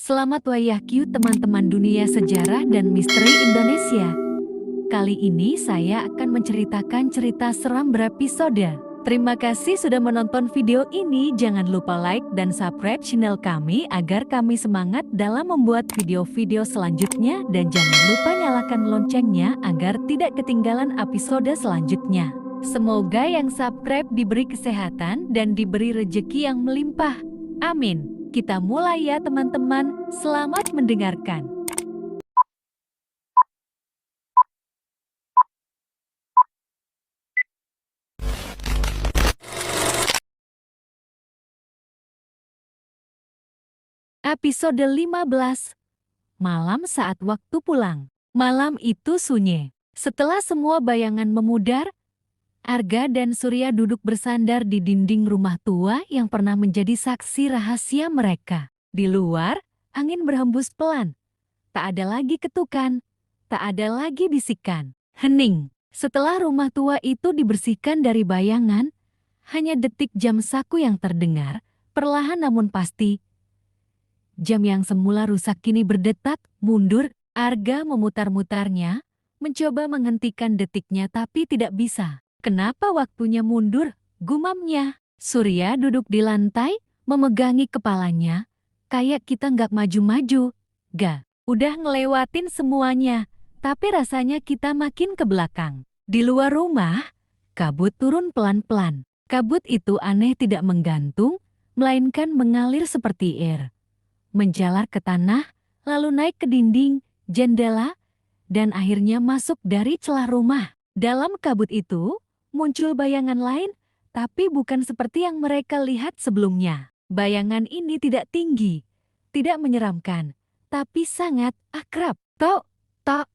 Selamat Wayahku teman-teman dunia sejarah dan misteri Indonesia. Kali ini saya akan menceritakan cerita seram berepisode. Terima kasih sudah menonton video ini. Jangan lupa like dan subscribe channel kami agar kami semangat dalam membuat video-video selanjutnya. Dan jangan lupa nyalakan loncengnya agar tidak ketinggalan episode selanjutnya. Semoga yang subscribe diberi kesehatan dan diberi rejeki yang melimpah. Amin. Kita mulai ya teman-teman, selamat mendengarkan. Episode 15. Malam saat waktu pulang. Malam itu sunyi. Setelah semua bayangan memudar, Arga dan Surya duduk bersandar di dinding rumah tua yang pernah menjadi saksi rahasia mereka. Di luar, angin berhembus pelan. Tak ada lagi ketukan, tak ada lagi bisikan. Hening. Setelah rumah tua itu dibersihkan dari bayangan, hanya detik jam saku yang terdengar, perlahan namun pasti. Jam yang semula rusak kini berdetak, mundur. Arga memutar-mutarnya, mencoba menghentikan detiknya tapi tidak bisa. Kenapa waktunya mundur? Gumamnya. Surya duduk di lantai, memegangi kepalanya. Kayak kita nggak maju-maju. Gak, udah ngelewatin semuanya. Tapi rasanya kita makin ke belakang. Di luar rumah, kabut turun pelan-pelan. Kabut itu aneh tidak menggantung, melainkan mengalir seperti air. Menjalar ke tanah, lalu naik ke dinding, jendela, dan akhirnya masuk dari celah rumah. Dalam kabut itu, muncul bayangan lain, tapi bukan seperti yang mereka lihat sebelumnya. Bayangan ini tidak tinggi, tidak menyeramkan, tapi sangat akrab. Tok, tok,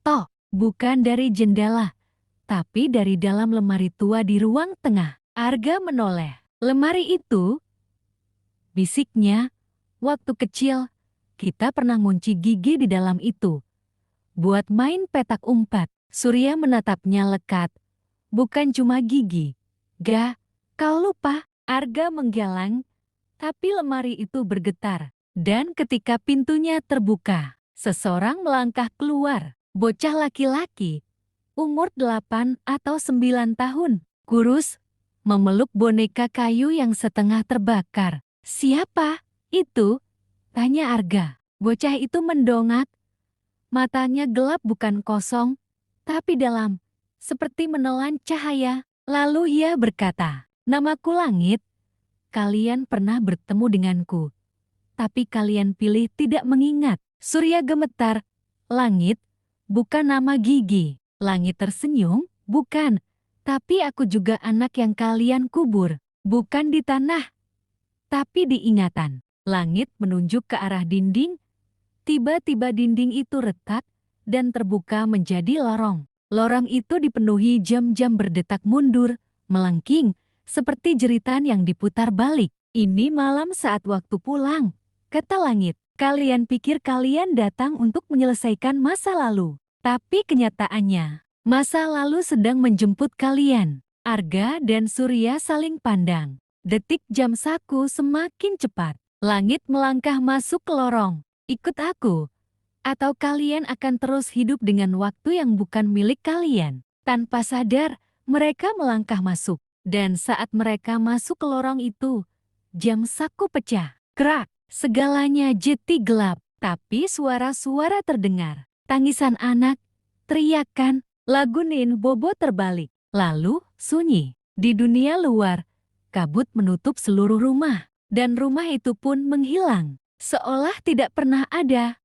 tok. Bukan dari jendela, tapi dari dalam lemari tua di ruang tengah. Arga menoleh. Lemari itu, bisiknya, waktu kecil, kita pernah ngunci gigi di dalam itu. Buat main petak umpat. Surya menatapnya lekat. Bukan cuma gigi. Gak, kau lupa. Arga menggalang, tapi lemari itu bergetar. Dan ketika pintunya terbuka, seseorang melangkah keluar. Bocah laki-laki, umur 8 atau 9 tahun. Kurus, memeluk boneka kayu yang setengah terbakar. Siapa itu? Tanya Arga. Bocah itu mendongak. Matanya gelap bukan kosong, tapi dalam. Seperti menelan cahaya. Lalu ia berkata, "Namaku Langit. Kalian pernah bertemu denganku. Tapi kalian pilih tidak mengingat." Surya gemetar. "Langit, bukan nama Gigi." Langit tersenyum, "Bukan. Tapi aku juga anak yang kalian kubur. Bukan di tanah, tapi di ingatan." Langit menunjuk ke arah dinding. Tiba-tiba dinding itu retak dan terbuka menjadi lorong. Lorong itu dipenuhi jam-jam berdetak mundur, melengking, seperti jeritan yang diputar balik. "Ini malam saat waktu pulang," kata Langit. "Kalian pikir kalian datang untuk menyelesaikan masa lalu. Tapi kenyataannya, masa lalu sedang menjemput kalian." Arga dan Surya saling pandang. Detik jam saku semakin cepat. Langit melangkah masuk ke lorong. "Ikut aku. Atau kalian akan terus hidup dengan waktu yang bukan milik kalian." Tanpa sadar, mereka melangkah masuk. Dan saat mereka masuk ke lorong itu, jam saku pecah. Krak, segalanya jadi gelap. Tapi suara-suara terdengar. Tangisan anak, teriakan, lagu Nin Bobo terbalik. Lalu, sunyi. Di dunia luar, kabut menutup seluruh rumah. Dan rumah itu pun menghilang. Seolah tidak pernah ada.